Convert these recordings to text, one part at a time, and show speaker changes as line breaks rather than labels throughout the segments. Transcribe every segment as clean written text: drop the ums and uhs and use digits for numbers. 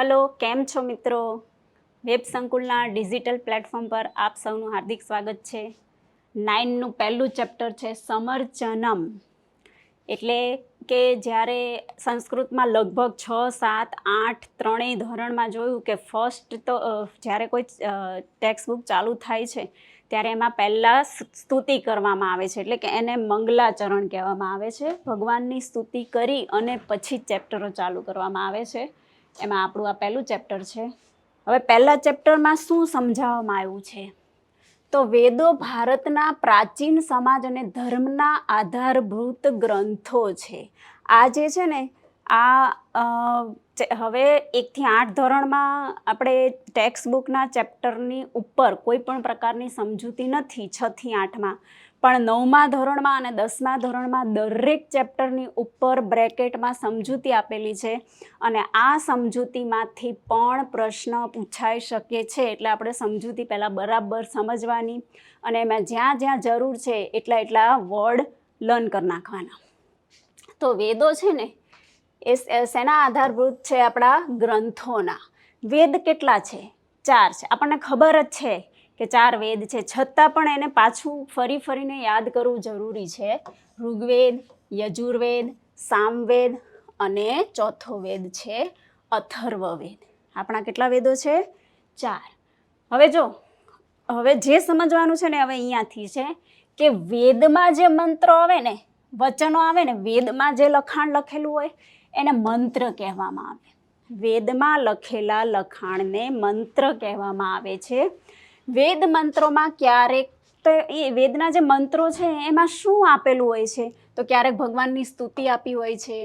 Hello, કેમ છો મિત્રો? વેબ સંકુલના ડિજિટલ પ્લેટફોર્મ પર આપ સૌનું હાર્દિક સ્વાગત છે. 9નું પહેલું ચેપ્ટર છે સમર્ચનમ. એટલે કે જ્યારે સંસ્કૃતમાં લગભગ 6, 7, 8 ત્રણેય ધોરણમાં જોયું કે ફર્સ્ટ તો જ્યારે કોઈ ટેક્સ્ટ બુક ચાલુ થાય છે ત્યારે એમાં પહેલાં સ્તુતિ કરવામાં આવે છે, એટલે કે એને મંગલાચરણ કહેવામાં આવે છે. ભગવાનની સ્તુતિ કરી અને પછી ચેપ્ટરો ચાલુ કરવામાં આવે છે. એમાં આપણું આ પહેલું ચેપ્ટર છે. હવે પહેલા ચેપ્ટરમાં શું સમજાવવામાં આવ્યું છે? તો વેદો ભારતના પ્રાચીન સમાજ અને ધર્મના આધારભૂત ગ્રંથો છે. આ જે છે ને હવે 1થી 8 ધોરણમાં આપણે ટેક્સ્ટ બુકના ચેપ્ટરની ઉપર કોઈ પણ પ્રકારની સમજૂતી નથી 6થી 8માં, પણ 9મા ધોરણમાં અને 10મા ધોરણમાં દરેક ચેપ્ટરની ઉપર બ્રેકેટમાં સમજૂતી આપેલી છે અને આ સમજૂતીમાંથી પણ પ્રશ્ન પૂછાઈ શકે છે. એટલે આપણે સમજૂતી પહેલાં બરાબર સમજવાની અને એમાં જ્યાં જ્યાં જરૂર છે એટલા વર્ડ લર્ન કરી નાખવાના. તો વેદો છે ને એ શેના આધારભૂત છે? આપણા ગ્રંથોના. વેદ કેટલા છે? 4 છે. આપણને ખબર જ છે કે 4 વેદ છે, છતાં પણ એને પાછું ફરીને યાદ કરવું જરૂરી છે. ઋગ્વેદ, યજુર્વેદ, સામવેદ અને ચોથો વેદ છે અથર્વવેદ. આપણા કેટલા વેદો છે? 4. હવે જે સમજવાનું છે ને હવે અહીંયાથી છે કે વેદમાં જે મંત્રો આવે ને, વચનો આવે ને, વેદમાં જે લખાણ લખેલું હોય એને મંત્ર કહેવામાં આવે. વેદમાં લખેલા લખાણને મંત્ર કહેવામાં આવે છે. વેદ મંત્રોમાં ક્યારેક તો એ વેદના જે મંત્રો છે એમાં શું આપેલું હોય છે? તો ક્યારેક ભગવાનની સ્તુતિ આપી હોય છે,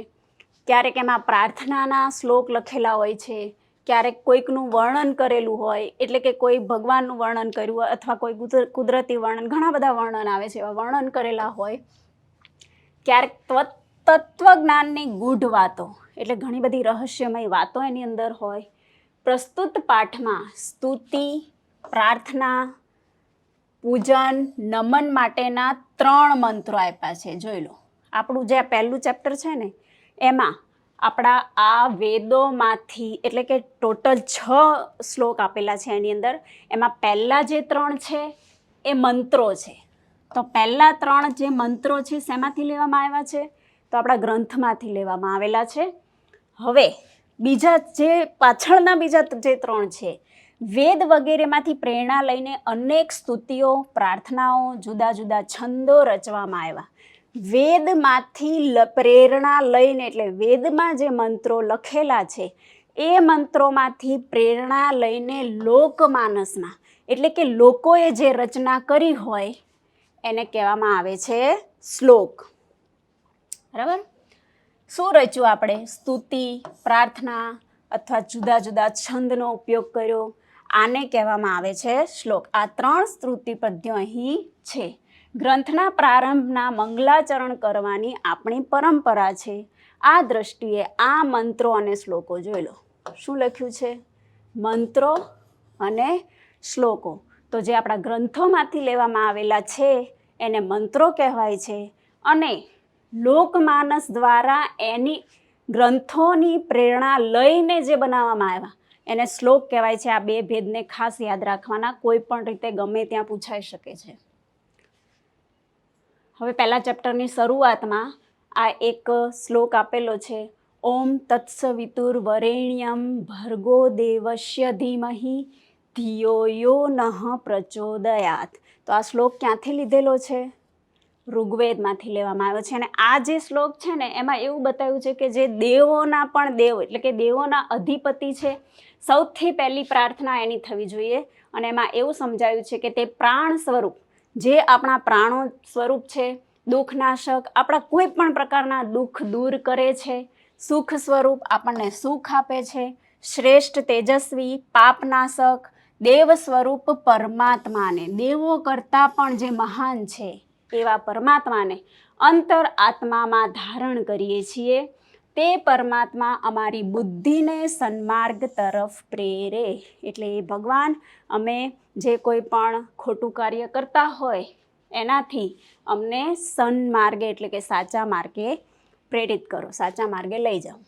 ક્યારેક એમાં પ્રાર્થનાના શ્લોક લખેલા હોય છે, ક્યારેક કોઈકનું વર્ણન કરેલું હોય, એટલે કે કોઈ ભગવાનનું વર્ણન કર્યું હોય અથવા કોઈ કુદરતી વર્ણન, ઘણા બધા વર્ણન આવે છે, એવા વર્ણન કરેલા હોય. ક્યારેક તત્વજ્ઞાનની ગૂઢ વાતો, એટલે ઘણી બધી રહસ્યમય વાતો એની અંદર હોય. પ્રસ્તુત પાઠમાં સ્તુતિ, પ્રાર્થના, પૂજન, નમન માટેના 3 મંત્રો આપ્યા છે. જોઈ લો, આપણું જે પહેલું ચેપ્ટર છે ને એમાં આપણા આ વેદોમાંથી, એટલે કે ટોટલ 6 શ્લોક આપેલા છે એની અંદર, એમાં પહેલા જે 3 છે એ મંત્રો છે. તો પહેલા 3 જે મંત્રો છે શેમાંથી લેવામાં આવ્યા છે? તો આપણા ગ્રંથમાંથી લેવામાં આવેલા છે. હવે બીજા જે પાછળના બીજા જે 3 છે, વેદ વગેરેમાંથી પ્રેરણા લઈને અનેક સ્તુતિઓ, પ્રાર્થનાઓ, જુદા જુદા છંદો રચવામાં આવ્યા. વેદમાંથી પ્રેરણા લઈને, એટલે વેદમાં જે મંત્રો લખેલા છે એ મંત્રોમાંથી પ્રેરણા લઈને લોકમાનસના, એટલે કે લોકોએ જે રચના કરી હોય એને કહેવામાં આવે છે શ્લોક. બરાબર? શું રચ્યું આપણે? સ્તુતિ, પ્રાર્થના અથવા જુદા જુદા છંદનો ઉપયોગ કર્યો, આને કહેવામાં આવે છે શ્લોક. આ 3 સ્તુતિ પદ્યો અહીં છે. ગ્રંથના પ્રારંભના મંગલાચરણ કરવાની આપણી પરંપરા છે. આ દ્રષ્ટિએ આ મંત્રો અને શ્લોકો જોઈ લો. શું લખ્યું છે? મંત્રો અને શ્લોકો. તો જે આપણા ગ્રંથોમાંથી લેવામાં આવેલા છે એને મંત્રો કહેવાય છે અને લોકમાનસ દ્વારા એની ગ્રંથોની પ્રેરણા લઈને જે બનાવવામાં આવ્યા એને શ્લોક કહેવાય છે. આ 2 ભેદને ખાસ યાદ રાખવાના, કોઈ પણ રીતે ગમે ત્યાં પૂછાઈ શકે છે. હવે પહેલા ચેપ્ટરની શરૂઆતમાં આ એક શ્લોક આપેલો છે. ઓમ તત્સવિતુર્વરેણ્યમ ભર્ગો દેવસ્ય ધીમહિ ધિયો યો નઃ પ્રચોદયાત. તો આ શ્લોક ક્યાંથી લીધેલો છે? ઋગ્વેદમાંથી લેવામાં આવ્યો છે. અને આ જે શ્લોક છે ને એમાં એવું બતાવ્યું છે કે જે દેવોના પણ દેવ, એટલે કે દેવોના અધિપતિ છે, સૌથી પહેલી પ્રાર્થના એની થવી જોઈએ. અને એમાં એવું સમજાયું છે કે તે પ્રાણ સ્વરૂપ, જે આપણા પ્રાણો સ્વરૂપ છે, દુઃખનાશક, આપણા કોઈ પણ પ્રકારના દુઃખ દૂર કરે છે, સુખ સ્વરૂપ, આપણને સુખ આપે છે, શ્રેષ્ઠ, તેજસ્વી, પાપનાશક, દેવ સ્વરૂપ પરમાત્માને, દેવો કરતાં પણ જે મહાન છે એવા પરમાત્માને અંતર આત્મામાં ધારણ કરીએ છીએ. તે પરમાત્મા અમારી બુદ્ધિને સન્માર્ગ તરફ પ્રેરે. એટલે એ ભગવાન અમે જે કોઈ પણ ખોટું કાર્ય કરતા હોય એનાથી અમને સન્માર્ગે, એટલે કે સાચા માર્ગે પ્રેરિત કરો, સાચા માર્ગે લઈ જાઓ.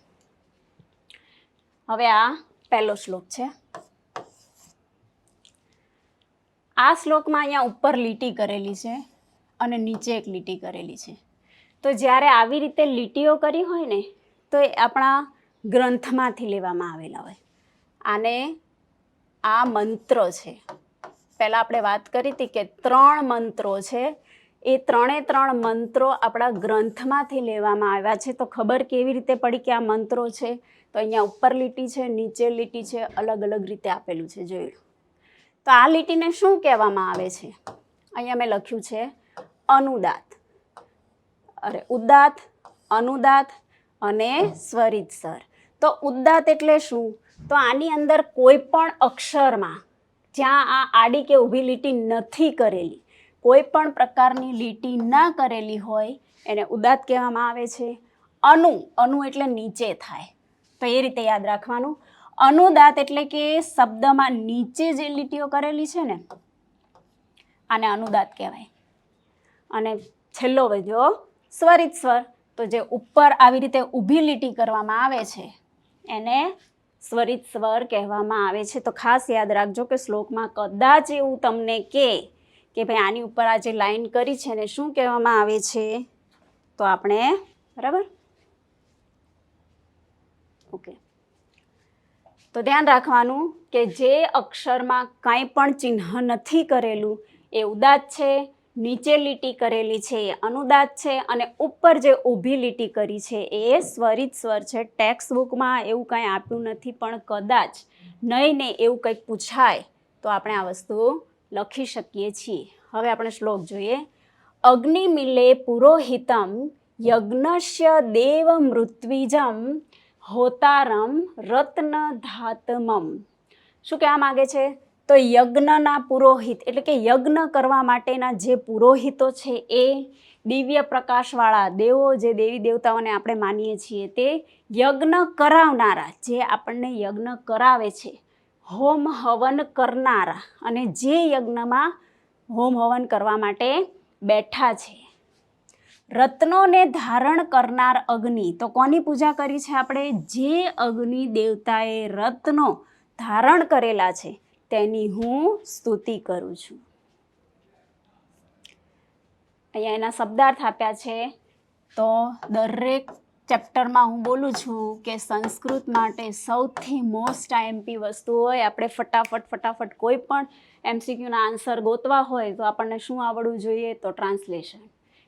હવે આ પહેલો શ્લોક છે. આ શ્લોકમાં અહીંયા ઉપર લીટી કરેલી છે અને નીચે એક લીટી કરેલી છે. તો જ્યારે આવી રીતે લીટીઓ કરી હોય ને તો એ આપણા ગ્રંથમાંથી લેવામાં આવેલા હોય. આને આ મંત્ર છે. પહેલાં આપણે વાત કરી હતી કે 3 મંત્રો છે. એ 3 મંત્રો આપણા ગ્રંથમાંથી લેવામાં આવ્યા છે. તો ખબર કેવી રીતે પડી કે આ મંત્રો છે? તો અહીંયા ઉપર લીટી છે, નીચે લીટી છે, અલગ અલગ રીતે આપેલું છે, જોયું. તો આ લીટીને શું કહેવામાં આવે છે? અહીંયા મેં લખ્યું છે અનુદાત, ઉદાત, અનુદાત અને સ્વરિત સ્વર. તો ઉદાત એટલે શું? તો આની અંદર કોઈ પણ અક્ષરમાં જ્યાં આ આડી કે ઊભી લીટી નથી કરેલી, કોઈ પણ પ્રકારની લીટી ના કરેલી હોય એને ઉદાત કહેવામાં આવે છે. અનુ એટલે નીચે થાય, તો એ રીતે યાદ રાખવાનું. અનુદાત એટલે કે શબ્દમાં નીચે જે લીટીઓ કરેલી છે ને આને અનુદાત કહેવાય. અને છેલ્લો વધ્યો સ્વરિત સ્વર. તો જે ઉપર આવી રીતે ઊભી લીટી કરવામાં આવે છે એને સ્વરિત સ્વર કહેવામાં આવે છે. તો ખાસ યાદ રાખજો કે શ્લોકમાં કદાચ એવું તમને કે ભાઈ આની ઉપર આ જે લાઈન કરી છે ને શું કહેવામાં આવે છે, તો આપણે બરાબર ઓકે. તો ધ્યાન રાખવાનું કે જે અક્ષરમાં કાંઈ પણ ચિહ્ન નથી કરેલું એ ઉદાત છે, નીચે લીટી કરેલી છે એ અનુદાત છે, અને ઉપર જે ઊભી લીટી કરી છે એ સ્વરિત સ્વર છે. ટેક્સ્ટ બુકમાં એવું કાંઈ આપ્યું નથી, પણ કદાચ નહીં ને એવું કંઈક પૂછાય તો આપણે આ વસ્તુ લખી શકીએ છીએ. હવે આપણે શ્લોક જોઈએ. અગ્નિમિલે પુરોહિતમ યજ્ઞસ્ય દેવ મૃત્વિજમ હોતારમ રત્નધાતમમ. શું કહેવા માગે છે? તો યજ્ઞના પુરોહિત એટલે કે યજ્ઞ કરવા માટેના જે પુરોહિતો છે એ દિવ્ય પ્રકાશવાળા દેવો, જે દેવી દેવતાઓને આપણે માનીએ છીએ, તે યજ્ઞ કરાવનારા, જે આપણને યજ્ઞ કરાવે છે, હોમ હવન કરનારા, અને જે યજ્ઞમાં હોમ હવન કરવા માટે બેઠા છે. રત્નોને ધારણ કરનાર અગ્નિ. તો કોની પૂજા કરી છે આપણે? જે અગ્નિ દેવતાએ રત્નો ધારણ કરેલા છે તેની હું સ્તુતિ કરું છું. અહીંયા એના શબ્દાર્થ આપ્યા છે. તો દરેક ચેપ્ટરમાં હું બોલું છું કે સંસ્કૃત માટે સૌથી મોસ્ટ આઈએમપી વસ્તુ હોય, આપણે ફટાફટ કોઈ પણ MCQના આન્સર ગોતવા હોય તો આપણને શું આવડવું જોઈએ? તો ટ્રાન્સલેશન.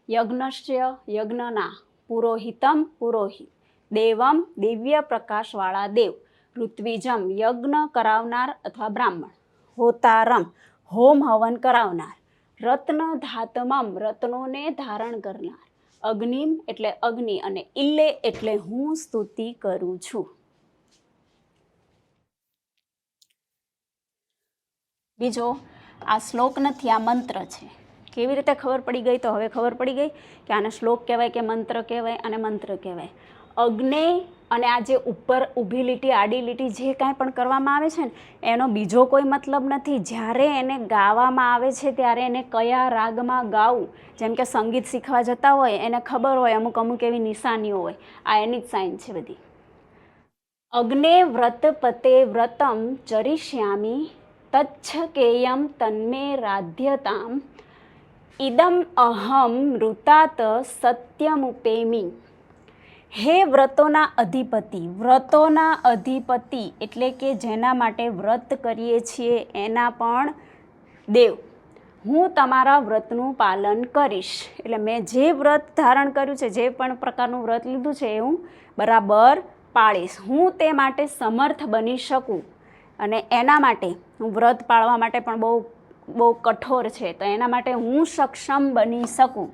યજ્ઞસ્ય યજ્ઞના, પુરોહિતમ પુરોહિત, દેવમ દિવ્ય પ્રકાશવાળા દેવ, ઋત્વિજમ યજ્ઞ કરાવનાર અથવા બ્રાહ્મણ, હોતારમ હોમ હવન કરાવનાર, રત્નધાતમમ રત્નોને ધારણ કરનાર, અગ્નિમ એટલે અગ્નિ, અને ઇલ્લે એટલે હું સ્તુતિ કરું છું. બીજો આ શ્લોક નથી, આ મંત્ર છે. કેવી રીતે ખબર પડી ગઈ? તો હવે ખબર પડી ગઈ કે આને શ્લોક કહેવાય કે મંત્ર કહેવાય. અને મંત્ર કહેવાય. અગ્નિ અને આ જે ઉપર ઊભી લીટી, આડી લીટી જે કાંઈ પણ કરવામાં આવે છે ને એનો બીજો કોઈ મતલબ નથી. જ્યારે એને ગાવામાં આવે છે ત્યારે એને કયા રાગમાં ગાવું, જેમ કે સંગીત શીખવા જતા હોય એને ખબર હોય અમુક એવી નિશાનીઓ હોય, આ એની જ સાઇન છે બધી. અગ્ને વ્રત પતે વ્રતમ ચરિષ્યામી તચ્છકેયમ તન્મે રાધ્યતામ ઇદમ અહમ ઋતાત સત્યમુપેમી. હે વ્રતોના અધિપતિ એટલે કે જેના માટે વ્રત કરીએ છીએ એના પણ દેવ, હું તમારા વ્રતનું પાલન કરીશ. એટલે મેં જે વ્રત ધારણ કર્યું છે, જે પણ પ્રકારનું વ્રત લીધું છે એ હું બરાબર પાળીશ. હું તે માટે સમર્થ બની શકું, અને એના માટે હું વ્રત પાળવા માટે પણ બહુ કઠોર છે, તો એના માટે હું સક્ષમ બની શકું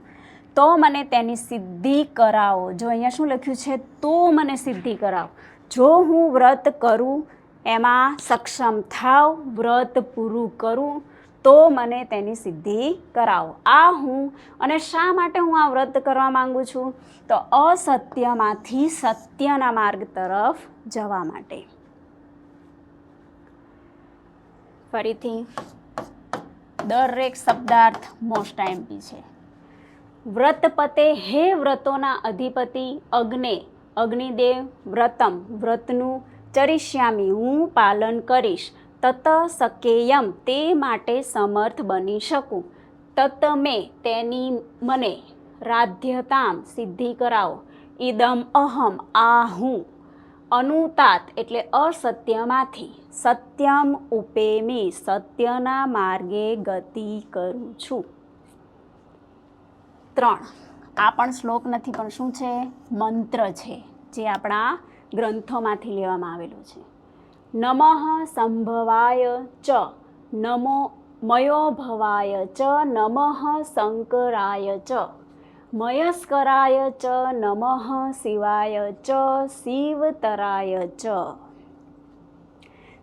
તો મને તેની સિદ્ધિ કરાવો. જો અહીંયા શું લખ્યું છે? તો મને સિદ્ધિ કરાવો. જો હું વ્રત કરું, એમાં સક્ષમ થાવ, વ્રત પૂરું કરું, તો મને તેની સિદ્ધિ કરાવો. આ હું, અને શા માટે હું આ વ્રત કરવા માંગુ છું? તો અસત્યમાંથી સત્યના માર્ગ તરફ જવા માટે. ફરીથી દરેક શબ્દાર્થ મોસ્ટ આઈએમપી છે. વ્રતપતે, હે વ્રતોના અધિપતિ, અગ્નિદેવ વ્રતમ વ્રતનું, ચરિષ્યામી હું પાલન કરીશ, તત શકેયમ તે માટે સમર્થ બની શકું, તત મેં તેની મને, રાધ્યતામ સિદ્ધિ કરાવો, ઇદમ અહમ આ હું, અનુતાત એટલે અસત્યમાંથી, સત્યમ ઉપેમી સત્યના માર્ગે ગતિ કરું છું. 3 આ પણ શ્લોક નથી પણ શું છે? મંત્ર છે, જે આપણા ગ્રંથોમાંથી લેવામાં આવેલો છે. નમઃ સંભવાય ચ નમો મયો ભવાય ચ નમઃ શંકરાય ચ મયસ્કરાય ચ નમઃ શિવાય ચ શિવતરાય ચ.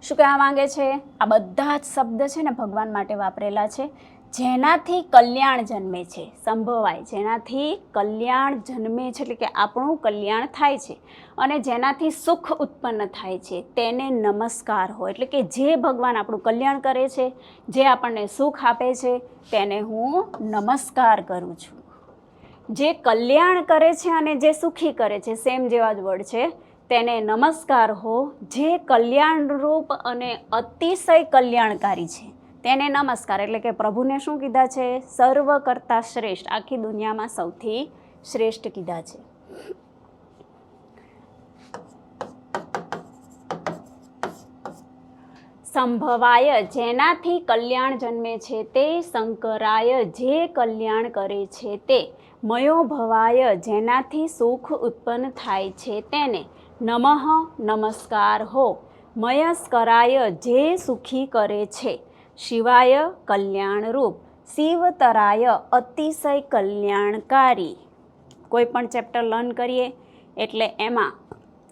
શું કહેવા માંગે છે? આ બધા જ શબ્દ છે ને ભગવાન માટે વાપરેલા છે, જેનાથી કલ્યાણ જન્મે છે. સંભવાય જેનાથી કલ્યાણ જન્મે છે, એટલે કે આપણું કલ્યાણ થાય છે, અને જેનાથી સુખ ઉત્પન્ન થાય છે તેને નમસ્કાર હોય. એટલે કે જે ભગવાન આપણું કલ્યાણ કરે છે, જે આપણને સુખ આપે છે, તેને હું નમસ્કાર કરું છું. જે કલ્યાણ કરે છે અને જે સુખી કરે છે, સેમ જેવા જ વર્ડ છે, તેને નમસ્કાર હો. જે કલ્યાણરૂપ અને અતિશય કલ્યાણકારી છે તેને નમસ્કાર. એટલે કે પ્રભુને શું કીધા છે? સર્વ કરતા શ્રેષ્ઠ, આખી દુનિયામાં સૌથી શ્રેષ્ઠ કીધા છે. સંભવાય જેનાથી કલ્યાણ જન્મે છે તે, શંકરાય જે કલ્યાણ કરે છે તે, મયો ભવાય જેનાથી સુખ ઉત્પન્ન થાય છે તેને, નમઃ નમસ્કાર હો. મયસ્કરાય જે સુખી કરે છે, શિવાય કલ્યાણરૂપ, શિવતરાય અતિશય કલ્યાણકારી. કોઈ પણ ચેપ્ટર લર્ન કરીએ એટલે એમાં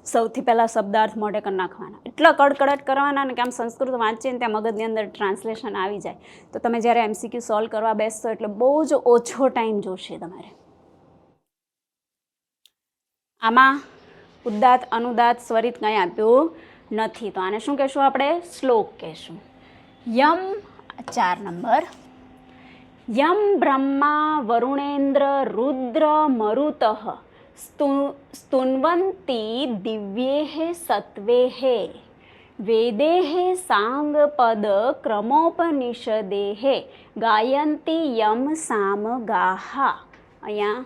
સૌથી પહેલાં શબ્દાર્થ મોઢે કરી નાખવાના, એટલા કડકડ કરવાના ને કે આમ સંસ્કૃત વાંચીએ ને ત્યાં મગજની અંદર ટ્રાન્સલેશન આવી જાય. તો તમે જ્યારે MCQ સોલ્વ કરવા બેસશો એટલે બહુ જ ઓછો ટાઈમ જોશે તમારે. આમાં ઉદાત્ત અનુદાત્ત સ્વરિત કંઈ આપ્યું નથી, તો આને શું કહેશું આપણે? શ્લોક કહેશું. યમ 4 નંબર, યમ બ્રહ્મા વરુણેન્દ્ર રુદ્ર મરુતઃ સ્તુન્વન્તી દિવ્યેઃ સત્વેઃ વેદેઃ સાંગપદ ક્રમોપનિષદેઃ ગાયંતી યમ સામ ગાહા. અહીંયા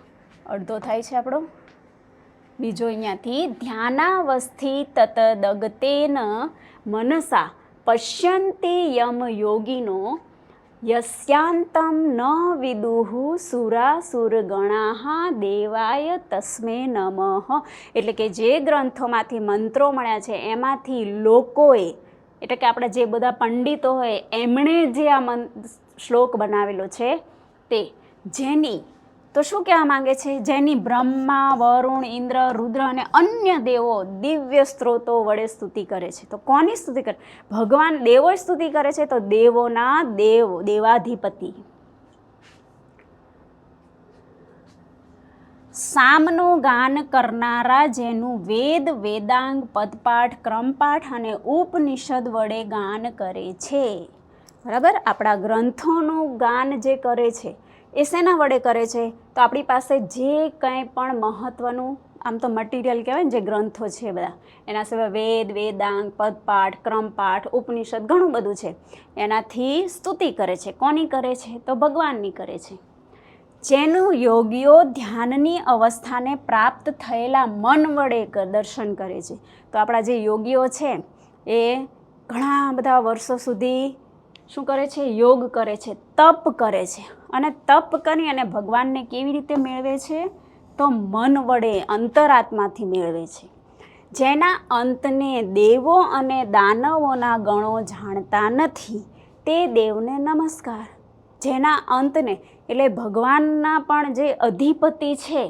અડધો થાય છે આપણો. બીજો અહીંયાથી ધ્યાનાવસ્થિ તત દગતેન મનસા પશ્યંતી યમ યોગિનો યસ્યાંતમ ન વિદુઃ સુરાસુરગણાઃ દેવાય તસ્મે નમઃ. એટલે કે જે ગ્રંથોમાંથી મંત્રો મળ્યા છે એમાંથી લોકોએ, એટલે કે આપણે જે બધા પંડિતો હોય એમણે જે આ શ્લોક બનાવેલો છે તે, જેની તો શું કહેવા માંગે છે? જેની બ્રહ્મા વરુણ ઇન્દ્ર રુદ્ર અને અન્ય દેવો દિવ્ય સ્ત્રોતો વડે સ્તુતિ કરે છે. તો કોની સ્તુતિ કરે? ભગવાન દેવો સ્તુતિ કરે છે, તો દેવોના દેવ દેવાધિપતિ. સામનું ગાન કરનારા જેનું વેદ વેદાંગ પદપાઠ ક્રમપાઠ અને ઉપનિષદ વડે ગાન કરે છે. બરાબર? આપણા ગ્રંથોનું ગાન જે કરે છે એ શેના વડે કરે છે? તો આપણી પાસે જે કંઈ પણ મહત્ત્વનું આમ તો મટીરિયલ કહેવાય ને, જે ગ્રંથો છે બધા, એના સિવાય વેદ વેદાંગ પદપાઠ ક્રમપાઠ ઉપનિષદ ઘણું બધું છે, એનાથી સ્તુતિ કરે છે. કોની કરે છે? તો ભગવાનની કરે છે. જેનું યોગીઓ ધ્યાનની અવસ્થાને પ્રાપ્ત થયેલા મન વડે દર્શન કરે છે. તો આપણા જે યોગીઓ છે એ ઘણા બધા વર્ષો સુધી શું કરે છે? યોગ કરે છે, તપ કરે છે. અને તપ કરી અને ભગવાનને કેવી રીતે મેળવે છે? તો મન વડે અંતરાત્માથી મેળવે છે. જેના અંતને દેવો અને દાનવોના ગણો જાણતા નથી તે દેવને નમસ્કાર. જેના અંતને એટલે ભગવાનના પણ જે અધિપતિ છે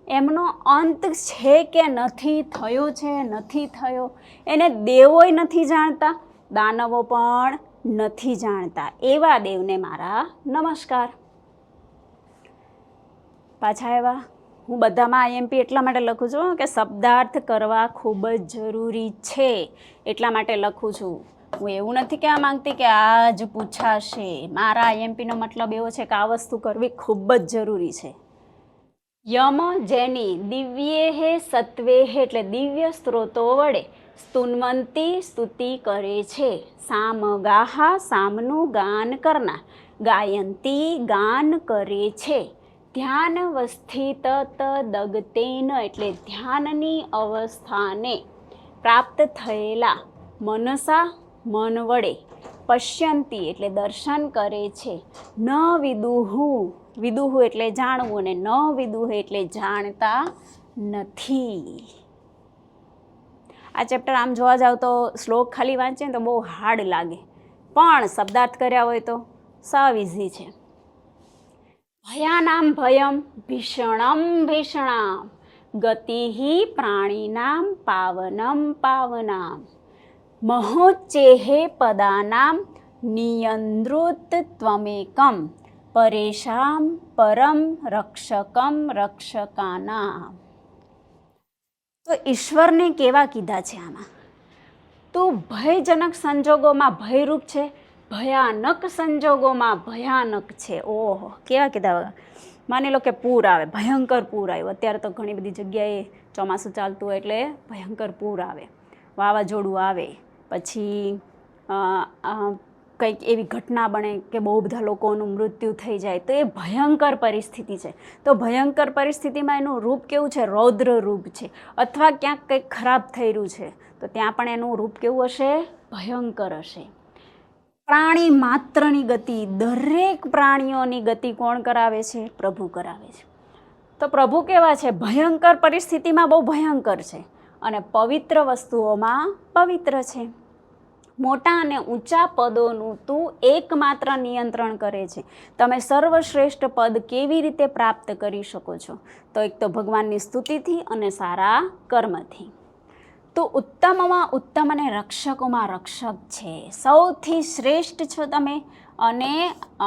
એમનો અંત છે કે નથી થયો છે, નથી થયો, એને દેવોય નથી જાણતા, દાનવો પણ નથી જાણતા, એવા દેવને મારા નમસ્કાર. પાછા આવ્યા. હું બધામાં IMP એટલા માટે લખું છું કે શબ્દાર્થ કરવા ખૂબ જ જરૂરી છે, એટલા માટે લખું છું. હું એવું નથી કહેવા માંગતી કે આ જ પૂછાશે. મારા IMPનો મતલબ એવો છે કે આ વસ્તુ કરવી ખૂબ જ જરૂરી છે. યમ જેની દિવ્યેહે સત્વેહે એટલે દિવ્ય સ્ત્રોતો વડે સ્તુન્વંતી સ્તુતિ કરે છે. સામગાહા સામનું ગાન કરનાર. ગાયંતી ગાન કરે છે. ધ્યાનવસ્થિત દગતેન એટલે ધ્યાનની અવસ્થાને પ્રાપ્ત થયેલા. મનસા મન વડે. પશ્યંતી એટલે દર્શન કરે છે. ન વિદુહુ વિદુહુ એટલે જાણવું અને ન વિદુહુ એટલે જાણતા નથી. આ ચેપ્ટર આમ જોવા જાવ તો શ્લોક ખાલી વાંચીએ ને તો બહુ હાર્ડ લાગે, પણ શબ્દાર્થ કર્યા હોય તો સાવ ઇઝી છે. ભયાનામ ભયમ ભીષણમ ભીષણામ ગતિહિ પ્રાણીનામ પાવનમ પાવનામ મહોચ્ચેહે પદાનામ નિયંતૃત્વમેકમ પરેશામ પરમ રક્ષકમ રક્ષકાનામ. તો ઈશ્વરને કેવા કીધા છે આમાં? તું ભયજનક સંજોગોમાં ભયરૂપ છે, ભયાનક સંજોગોમાં ભયાનક છે. ઓહો, કેવા કીધા? માની લો કે પૂર આવે, ભયંકર પૂર આવ્યું. અત્યારે તો ઘણી બધી જગ્યાએ ચોમાસું ચાલતું હોય એટલે ભયંકર પૂર આવે, વાવાઝોડું આવે, પછી કંઈક એવી ઘટના બને કે બહુ બધા લોકોનું મૃત્યુ થઈ જાય, તો એ ભયંકર પરિસ્થિતિ છે. તો ભયંકર પરિસ્થિતિમાં એનું રૂપ કેવું છે? રૌદ્ર રૂપ છે. અથવા ક્યાંક કંઈક ખરાબ થઈ રહ્યું છે તો ત્યાં પણ એનું રૂપ કેવું હશે? ભયંકર હશે. પ્રાણી માત્રની ગતિ, દરેક પ્રાણીઓની ગતિ કોણ કરાવે છે? પ્રભુ કરાવે છે. તો પ્રભુ કેવા છે? ભયંકર પરિસ્થિતિમાં બહુ ભયંકર છે અને પવિત્ર વસ્તુઓમાં પવિત્ર છે. મોટા અને ઊંચા પદોનું તું એકમાત્ર નિયંત્રણ કરે છે. તમે સર્વશ્રેષ્ઠ પદ કેવી રીતે પ્રાપ્ત કરી શકો છો? તો એક તો ભગવાનની સ્તુતિથી અને સારા કર્મથી. તો ઉત્તમમાં ઉત્તમ અને રક્ષકોમાં રક્ષક છે. સૌથી શ્રેષ્ઠ છો તમે અને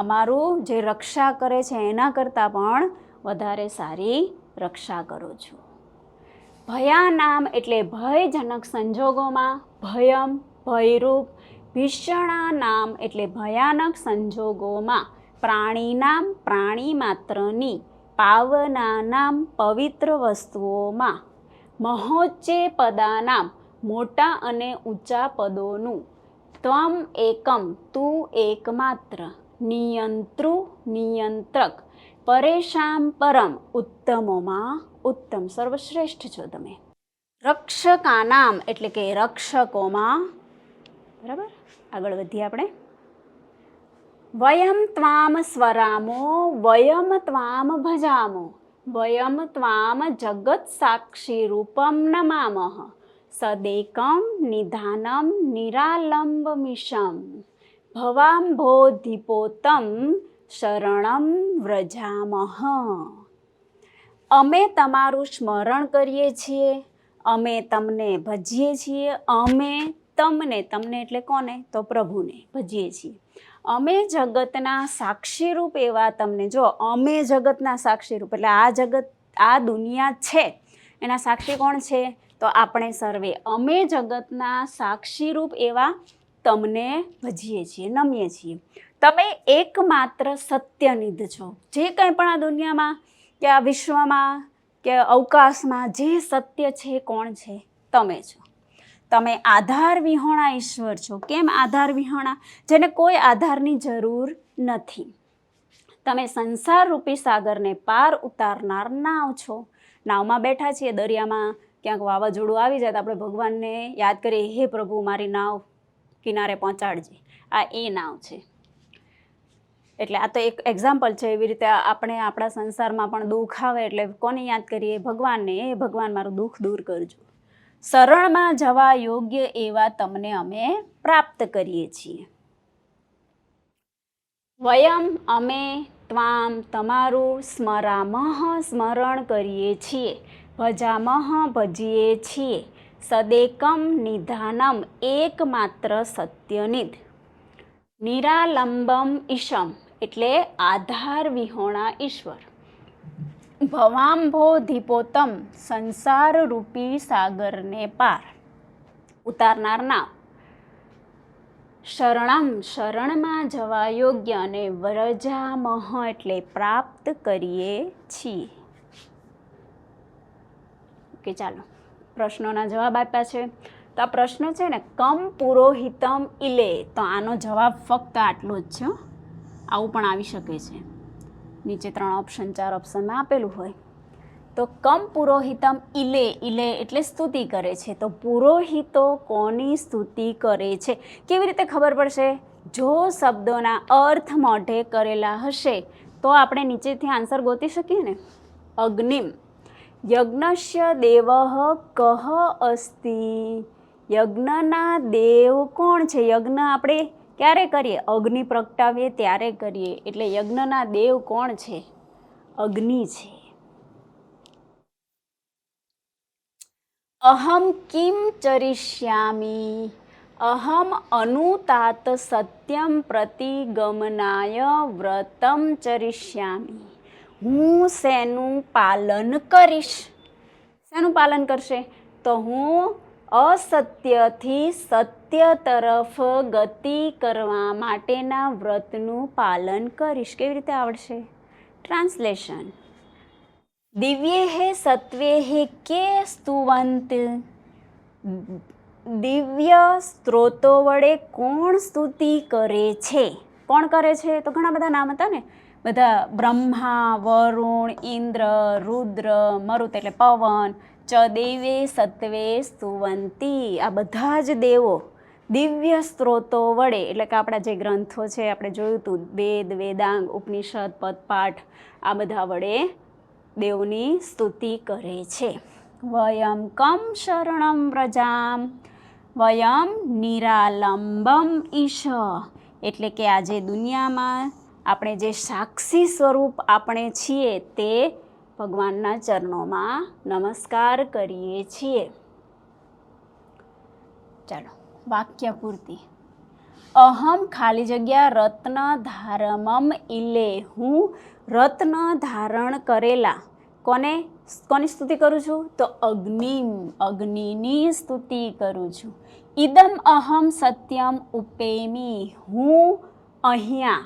અમારું જે રક્ષા કરે છે એના કરતાં પણ વધારે સારી રક્ષા કરો છો. ભયાનામ એટલે ભયજનક સંજોગોમાં, ભયમ ભયરૂપ, ભીષણા નામ એટલે ભયાનક સંજોગોમાં, પ્રાણીનામ પ્રાણી માત્રની, પાવનાનામ પવિત્ર વસ્તુઓમાં, મહોચ્ચે પદાનામ મોટા અને ઊંચા પદોનું, ત્વમ એકમ તું એકમાત્ર, નિયંતૃ નિયંત્રક, પરેશામ પરમ ઉત્તમોમાં ઉત્તમ, સર્વશ્રેષ્ઠ છો તમે. રક્ષકાનામ એટલે કે રક્ષકોમાં. બરાબર, આગળ વધીએ આપણે. વયમ ત્વામ સ્વરામો વયમ ત્વામ ભજામો વયમ ત્વામ જગત સાક્ષી રૂપમ નમામઃ સદેકમ નિધાનમ નિરાલંબમિશમ ભવાંભોધિપોતમ શરણમ વ્રજામઃ. અમે તમારું સ્મરણ કરીએ છીએ, અમે તમને ભજીએ છીએ, અમે તમને, તમને એટલે કોને? તો પ્રભુને ભજીએ છીએ. અમે જગતના સાક્ષીરૂપ એવા તમને, જો અમે જગતના સાક્ષીરૂપ એટલે આ જગત, આ દુનિયા છે એના સાક્ષી કોણ છે? તો આપણે સર્વે. અમે જગતના સાક્ષીરૂપ એવા તમને ભજીએ છીએ, નમીએ છીએ. તમે એકમાત્ર સત્યનિધ છો. જે કંઈ પણ આ દુનિયામાં કે આ વિશ્વમાં કે અવકાશમાં જે સત્ય છે કોણ છે? તમે છો. તમે આધાર વિહોણા ઈશ્વર છો. કેમ આધાર વિહોણા? જેને કોઈ આધારની જરૂર નથી. તમે સંસાર રૂપી સાગરને પાર ઉતારનાર નાવ છો. નાવમાં બેઠા છીએ, દરિયામાં ક્યાંક વાવાઝોડું આવી જાય તો આપણે ભગવાનને યાદ કરીએ, હે પ્રભુ મારી નાવ કિનારે પહોંચાડજે. આ એ નાવ છે. એટલે આ તો એક એક્ઝામ્પલ છે. એવી રીતે આપણે આપણા સંસારમાં પણ દુઃખ આવે એટલે કોને યાદ કરીએ? ભગવાનને. એ ભગવાન મારું દુઃખ દૂર કરજો. શરણમાં જવા યોગ્ય એવા તમને અમે પ્રાપ્ત કરીએ છીએ. વયમ અમે ત્વામ તમારું, સ્મરામઃ સ્મરણ કરીએ છીએ, ભજામઃ ભજીએ છીએ, સદેકમ નિધાનમ એકમાત્ર સત્યનિધ, નિરાલંબમ ઈશમ એટલે આધાર વિહોણા ઈશ્વર, ભવાંભોધિપોતમ સંસાર રૂપી સાગરને પાર ઉતારનાર નાવ, શરણમ શરણમાં જવા યોગ્ય અને વ્રજામહ એટલે પ્રાપ્ત કરીએ છીએ. ઓકે, ચાલો પ્રશ્નોના જવાબ આપ્યા છે. તો આ પ્રશ્ન છે ને કમ પુરોહિતમ ઇલે, તો આનો જવાબ ફક્ત આટલો જ છે. આવું પણ આવી શકે છે, નીચે 3 ઓપ્શન 4 ઓપ્શનમાં આપેલું હોય. તો કમ પુરોહિતમ ઇલે, ઇલે એટલે સ્તુતિ કરે છે. તો પુરોહિતો કોની સ્તુતિ કરે છે? કેવી રીતે ખબર પડશે? જો શબ્દોના અર્થ મોઢે કરેલા હશે તો આપણે નીચેથી આન્સર ગોતી શકીએ ને. અગ્નિમ યજ્ઞસ્ય દેવઃ કહ અસ્તિ, યજ્ઞના દેવ કોણ છે? યજ્ઞ આપણે ક્યારે કરીએ? અગ્નિ પ્રગટાવીએ ત્યારે કરીએ. એટલે યજ્ઞના દેવ કોણ છે? અગ્નિ છે. અહમ કિમ ચરિષ્યામિ, અહમ અનુતાત સત્યમ પ્રતિગમનાય વ્રતમ ચરિષ્યામિ, હું શેનું પાલન કરીશ? શેનું પાલન કરશે? તો હું અસત્યથી સત્ય તરફ ગતિ કરવા માટેના વ્રતનું પાલન કરીશ. કેવી રીતે આવડશે? ટ્રાન્સલેશન. દિવ્યેહે સત્વેહે કે સ્તુવંત, દિવ્ય સ્ત્રોતો વડે કોણ સ્તુતિ કરે છે? કોણ કરે છે? તો ઘણા બધા નામ હતા ને, બધા બ્રહ્મા, વરુણ, ઇન્દ્ર, રુદ્ર, મરુત એટલે પવન, ચ દેવે સત્વે સ્તુવંતી, આ બધા જ દેવો દિવ્ય સ્ત્રોતો વડે, એટલે કે આપણા જે ગ્રંથો છે આપણે જોયું હતું, વેદ, વેદાંગ, ઉપનિષદ, પદપાઠ, આ બધા વડે દેવની સ્તુતિ કરે છે. વયમ કમ શરણમ વ્રજામ, વયમ નિરાલંબમ ઈશ, એટલે કે આજે દુનિયામાં આપણે જે સાક્ષી સ્વરૂપ આપણે છીએ તે ભગવાનના ચરણોમાં નમસ્કાર કરીએ છીએ. ચાલો વાક્ય પૂર્તિ. અહમ ખાલી જગ્યા રત્ન ધારમમ ઇલે, હું રત્ન ધારણ કરેલા કોની સ્તુતિ કરું છું? તો અગ્નિની સ્તુતિ કરું છું. ઇદમ અહમ સત્યમ ઉપેમી, હું અહીંયા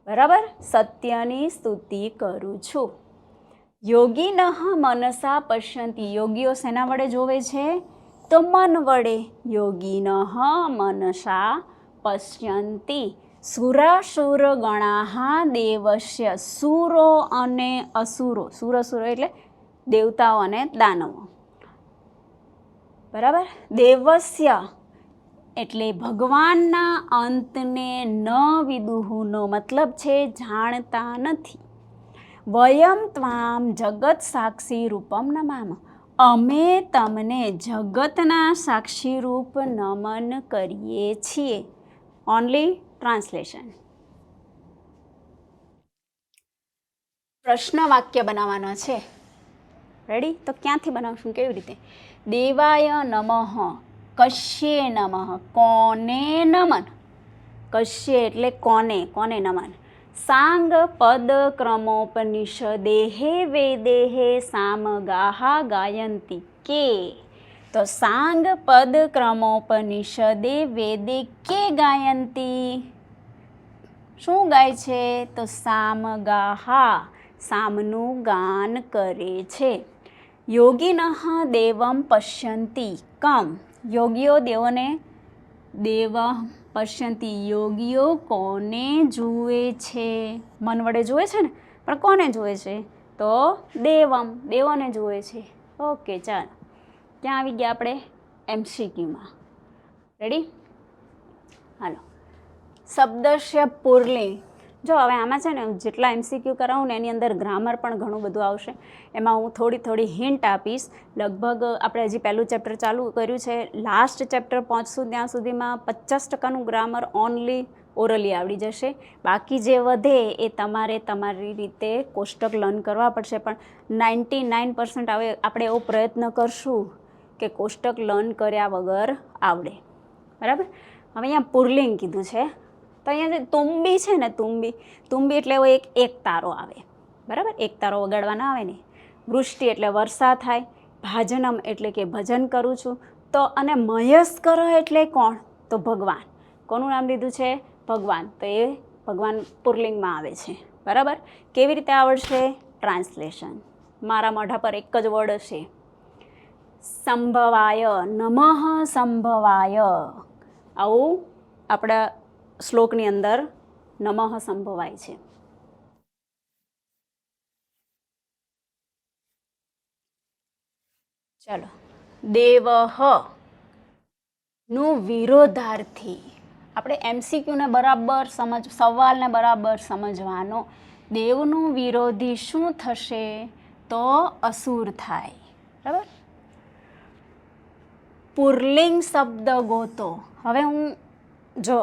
બરાબર સત્યની સ્તુતિ કરું છું. યોગિનઃ મનસા પશ્યંતિ, યોગીઓ શેના વડે જોવે છે? તો મન વડે. યોગિનઃ મનસા પશ્યંતિ સુરાસુર ગણાહા દેવસ્ય, સુરો અને અસુરો, સુરસુરો એટલે દેવતાઓ અને દાનવો બરાબર. દેવસ્ય એટલે ભગવાનના અંતને ન વિદુહુનો મતલબ છે જાણતા નથી. વયમ ત્વામ જગત સાક્ષી રૂપમ નમામ, અમે તમને જગતના સાક્ષી રૂપ નમન કરીએ છીએ. Only translation. પ્રશ્ન વાક્ય બનાવવાના છે. રેડી? તો ક્યાંથી બનાવશું? કેવી રીતે? દેવાય નમઃ, કશ્યે નમઃ, કોને નમન? કશ્યે એટલે કોને, કોને નમન? સાંગ પદ ક્રમોપનિષદેહે વેદેહે સામગાહા ગાયંતી કે, તો સાંગ પદ ક્રમોપનિષદે વેદે કે ગાયંતી, શું ગાય છે? તો સામગાહા, સામનું ગાન કરે છે. યોગિનઃ દેવમ પશ્યંતી કમ, યોગીઓ દેવોને, દેવ પશ્યંતી યોગીઓ કોને જુએ છે? મન વડે જુએ છે ને, પણ કોને જુએ છે? તો દેવમ, દેવોને જુએ છે. ઓકે ચાલો, ક્યાં આવી ગયા આપણે? MCQમાં. રેડી? હાલો. શબ્દસ્ય પુરલિંગ. જો હવે આમાં છે ને જેટલા MCQ કરાવું ને એની અંદર ગ્રામર પણ ઘણું બધું આવશે. એમાં હું થોડી હિન્ટ આપીશ. લગભગ આપણે હજી પહેલું ચેપ્ટર ચાલુ કર્યું છે, લાસ્ટ ચેપ્ટર પહોંચશું ત્યાં સુધીમાં 50% ગ્રામર ઓનલી ઓરલી આવડી જશે. બાકી જે વધે એ તમારે તમારી રીતે કોષ્ટક લર્ન કરવા પડશે. પણ 99% આપણે એવો પ્રયત્ન કરશું કે કોષ્ટક લર્ન કર્યા વગર આવડે. બરાબર? હવે અહીંયા પુરલિંગ કીધું છે, તો અહીંયા જે તુંબી છે ને, તુંબી એટલે એવો એક તારો આવે. બરાબર? એક તારો વગાડવાના આવે ને. વૃષ્ટિ એટલે વર્ષા થાય. ભાજનમ એટલે કે ભજન કરું છું. તો અને મયસ્કર એટલે કોણ? તો ભગવાન. કોનું નામ લીધું છે? ભગવાન. તો એ ભગવાન પુરલિંગમાં આવે છે. બરાબર? કેવી રીતે આવડશે? ટ્રાન્સલેશન. મારા મોઢા પર એક જ વર્ડ હશે. સંભવાય, નમઃ સંભવાય, આવું આપણા શ્લોકની અંદર નમઃ સંભવાય છે. ચાલો, દેવઃ નું વિરોધાર્થી. આપણે MCQને બરાબર સવાલને બરાબર સમજવાનો. દેવનું વિરોધી શું થશે? તો અસુર થાય. બરાબર. પુરલિંગ શબ્દ ગોતો. હવે હું જો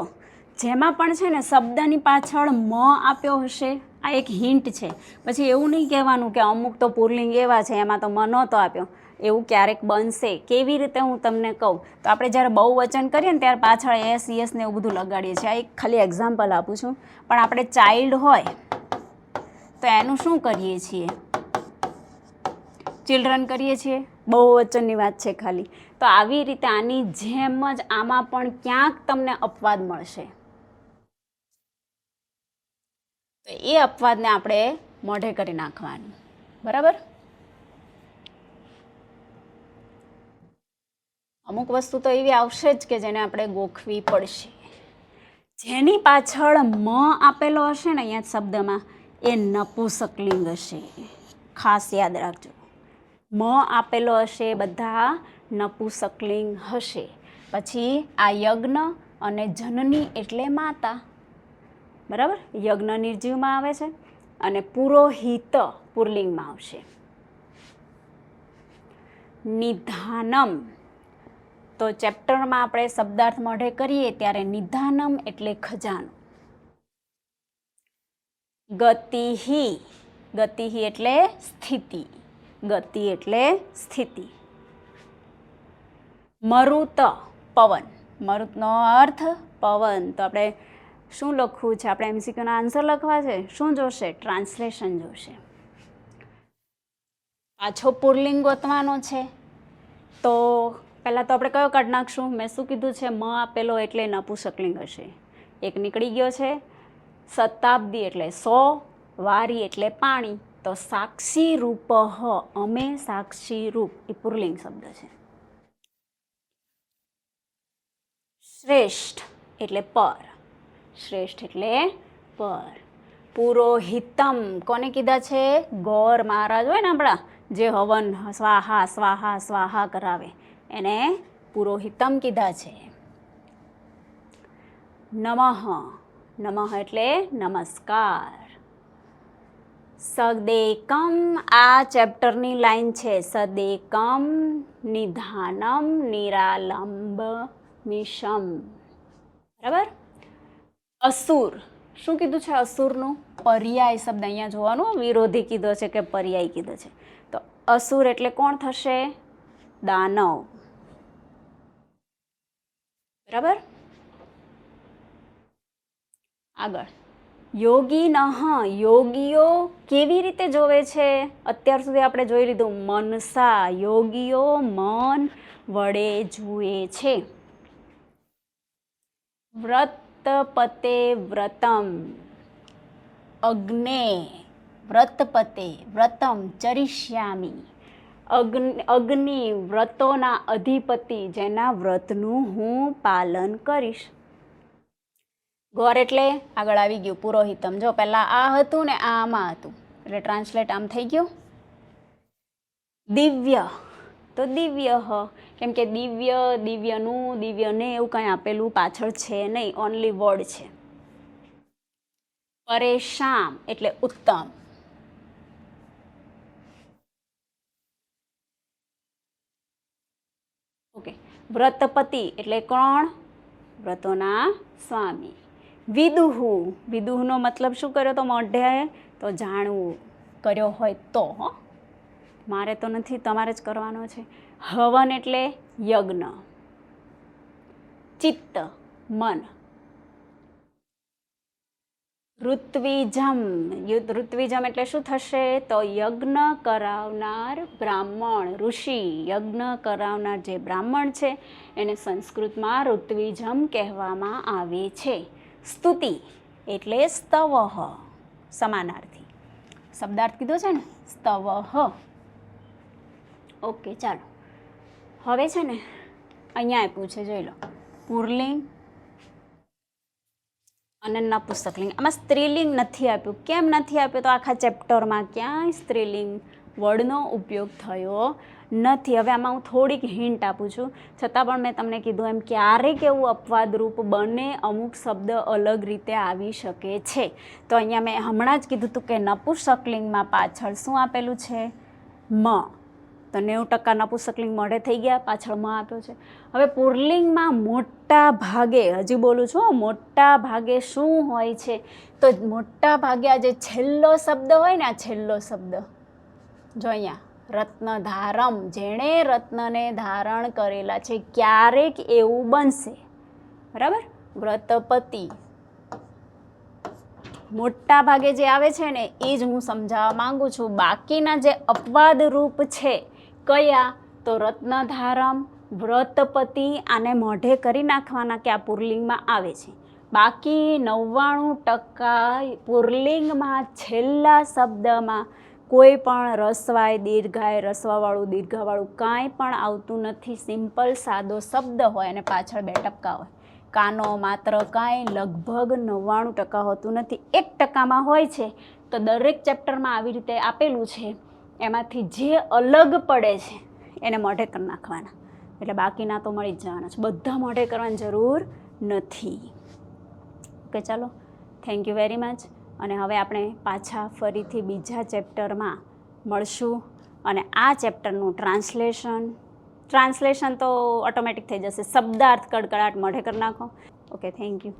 જેમાં પણ છે ને શબ્દની પાછળ મ આપ્યો હશે, આ એક હિન્ટ છે. પછી એવું નહીં કહેવાનું કે અમુક તો પુરલિંગ એવા છે એમાં તો મ નહોતો આપ્યો. એવું ક્યારેક બનશે. કેવી રીતે હું તમને કહું તો આપણે જ્યારે બહુવચન કરીએ ને ત્યારે પાછળ એસ યસ ને એવું બધું લગાડીએ છીએ. આ એક ખાલી એક્ઝામ્પલ આપું છું. પણ આપણે ચાઇલ્ડ હોય તો એનું શું કરીએ છીએ? ચિલ્ડ્રન કરીએ છીએ. બહુવચનની વાત છે ખાલી. તો આવી રીતે આની જેમ જ આમાં પણ ક્યાંક તમને અપવાદ મળશે. તો એ અપવાદને આપણે મોઢે કરી નાખવાનું. બરાબર. અમુક વસ્તુ તો એવી આવશે જ કે જેને આપણે ગોખવી પડશે. જેની પાછળ મ આપેલો હશે ને અહીંયા શબ્દમાં એ નપુંસકલિંગ હશે. ખાસ યાદ રાખજો. મ આપેલો હશે બધા નપુંસકલિંગ હશે. પછી આ યજ્ઞ અને જનની એટલે માતા. બરાબર. યજ્ઞ નિર્જીવમાં આવે છે અને પુરોહિત પુરલિંગમાં આવશે. નિધાનમ તો ચેપ્ટરમાં આપણે શબ્દાર્થ મોઢે કરીએ ત્યારે નિધાનમ એટલે ખજાનો. ગતિહિ, ગતિહિ એટલે સ્થિતિ. ગતિ એટલે સ્થિતિ. મરુત પવન. મરુતનો અર્થ પવન. તો આપણે શું લખવું છે? આપણે MCQના આન્સર લખવા છે. શું જોશે? ટ્રાન્સલેશન જોશે. પાછો પુરલિંગ ગોતવાનો છે. તો પહેલાં તો આપણે કયો કાઢી નાખશું? મેં શું કીધું છે? મ આપેલો એટલે નપુંસકલિંગ હશે. એક નીકળી ગયો છે. શતાબ્દી એટલે 100, વારી એટલે પાણી. તો સાક્ષી રૂપ, અમે સાક્ષી રૂપ એ પુરલિંગ શબ્દ છે. શ્રેષ્ઠ એટલે પર. શ્રેષ્ઠ એટલે પર. પુરોહિતમ કોને કીધા છે? ગોર મહારાજ હોય ને આપણા, જે હવન સ્વાહા સ્વાહા સ્વાહા કરાવે એને પુરોહિતમ કીધા છે. નમઃ, નમઃ એટલે નમસ્કાર. સદેકમ આ ચેપ્ટરની લાઈન છે. સદેકમ નિધાનમ નિરાલંબ મિશમ. બરાબર. અસુર શું કીધું છે? અસુરનું પર્યાય શબ્દ અહીંયા જોવાનું. વિરોધી કીધો છે કે પર્યાય કીધો છે? તો અસુર એટલે કોણ થશે? દાનવ. બરાબર. આગળ યોગીનઃ, યોગીઓ કેવી રીતે જોવે છે? અત્યાર સુધી આપણે જોઈ લીધું મનસા. યોગીઓ મન વડે જુએ છે. વ્રતપતે વ્રતમ. અગ્ને વ્રતપતે વ્રતમ ચરિષ્યામી. અગ્નિ વ્રતોના અધિપતિ, જેના વ્રતનું હું પાલન કરીશ. ગોર એટલે આગળ આવી ગયું પુરોહિતમ. જો પહેલાં આ હતું ને આમાં હતું એટલે ટ્રાન્સલેટ આમ થઈ ગયું. દિવ્ય તો દિવ્ય કેમ કે દિવ્ય, દિવ્યનું, દિવ્યને એવું કંઈ આપેલું પાછળ છે નહીં. ઓનલી વર્ડ છે. પરેશાન એટલે ઉત્તમ. ઓકે. વ્રતપતિ એટલે કોણ? વ્રતોના સ્વામી. વિદુહુ, વિદુહનો મતલબ શું કર્યો તો મોઢે? તો જાણવું કર્યો હોય તો. મારે તો નથી, તમારે જ કરવાનો છે. હવન એટલે યજ્ઞ. ચિત્ત મન. ઋત્વિજમ, ઋત્વિજમ એટલે શું થશે? તો યજ્ઞ કરાવનાર બ્રાહ્મણ, ઋષિ. યજ્ઞ કરાવનાર જે બ્રાહ્મણ છે એને સંસ્કૃતમાં ઋત્વિજમ કહેવામાં આવે છે. સ્તુતિ એટલે સ્તવઃ, સમાનાર્થી. શબ્દાર્થ કીધો છે ને, સ્તવઃ. ઓકે ચાલો. હવે છે ને અહીંયા આપ્યું છે, જોઈ લો, પુરલિંગ અને નપુંસકલિંગ. આમાં સ્ત્રીલિંગ નથી આપ્યું. કેમ નથી આપ્યું? તો આખા ચેપ્ટરમાં ક્યાંય સ્ત્રીલિંગ વર્ડનો ઉપયોગ થયો નથી. હવે આમાં હું થોડીક હિન્ટ આપું છું, છતાં પણ મેં તમને કીધું એમ ક્યારેક એવું અપવાદરૂપ બને, અમુક શબ્દ અલગ રીતે આવી શકે છે. તો અહીંયા મેં હમણાં જ કીધું હતું કે નપુંસકલિંગમાં પાછળ શું આપેલું છે? મ. તો 90% નપુંસકલિંગ મોઢે થઈ ગયા, પાછળ મ આપ્યો છે. હવે પુરલિંગમાં મોટા ભાગે, હજી બોલું છું, મોટા ભાગે શું હોય છે? તો મોટા ભાગે આ જે છેલ્લો શબ્દ હોય ને, આ છેલ્લો શબ્દ જો અહીંયા, રત્નધારમ, જેણે રત્નને ધારણ કરેલા છે, ક્યારેક એવું બનશે, બરાબર? વ્રતપતિ, મોટા ભાગે જે આવે છે ને એ જ હું સમજાવવા માંગુ છું. બાકીના જે અપવાદ રૂપ છે, કયા? તો રત્નધારમ, વ્રતપતિ, આને મોઢે કરી નાખવાના કે આ પુરલિંગમાં આવે છે. બાકી 99% પુરલિંગમાં છેલ્લા શબ્દમાં કોઈ પણ રસવાય, દીર્ઘાય, રસવાવાળું, દીર્ઘાવાળું કાંઈ પણ આવતું નથી. સિમ્પલ સાદો શબ્દ હોય અને પાછળ 2 ટપકા હોય. કાનો માત્ર કાંઈ લગભગ 99% હોતું નથી. 1%માં હોય છે. તો દરેક ચેપ્ટરમાં આવી રીતે આપેલું છે, એમાંથી જે અલગ પડે છે એને મોઢે કરી નાખવાના, એટલે બાકીના તો મળી જ જવાના છે. બધા મોઢે કરવાની જરૂર નથી. ઓકે, ચાલો, થેન્ક યુ વેરી મચ. અને હવે આપણે પાછા ફરીથી બીજા ચેપ્ટરમાં મળશું, અને આ ચેપ્ટરનું ટ્રાન્સલેશન તો ઓટોમેટિક થઈ જશે. શબ્દાર્થ કડકડાટ મોઢે કરી નાખો. Okay, thank you.